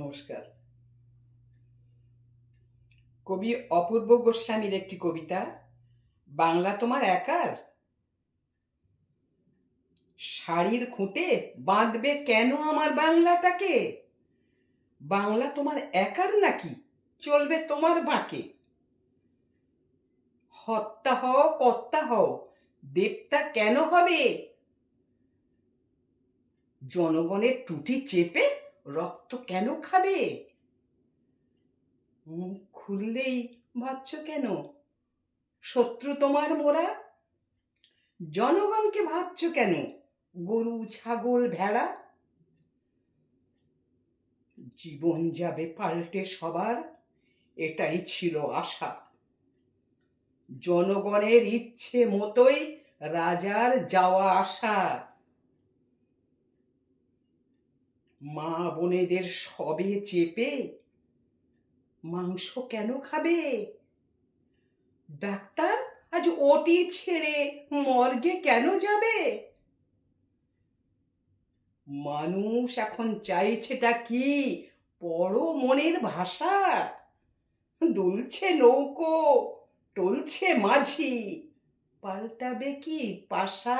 নমস্কার। কবি অপূর্ব গোস্বামীর একটি কবিতা, বাংলা তোমার একার? শাড়ির খুঁটে বাঁধবে কেন আমার বাংলাটাকে? বাংলা তোমার একার নাকি চলবে তোমার বাঁকে? হত্যা হও কর্তা হও, দেবতা কেন হবে? জনগণের টুটি চেপে রক্ত কেন খাবে? মুখ খুললেই ভাবছ কেন শত্রু তোমার মোরা? জনগণকে ভাবছ কেন গরু ছাগল ভেড়া? জীবন যাবে পাল্টে সবার, এটাই ছিল আশা। জনগণের ইচ্ছে মতোই রাজার যাওয়া আসা। মা বোনেদের সবে চেপে মাংস কেন খাবে? ডাক্তার আজ ওটি ছেড়ে মর্গে কেন যাবে? মানুষ এখন চাইছেটা কি বড় মনের ভাষা? দুলছে নৌকো, টলছে মাঝি, পাল্টাবে কি পাশা?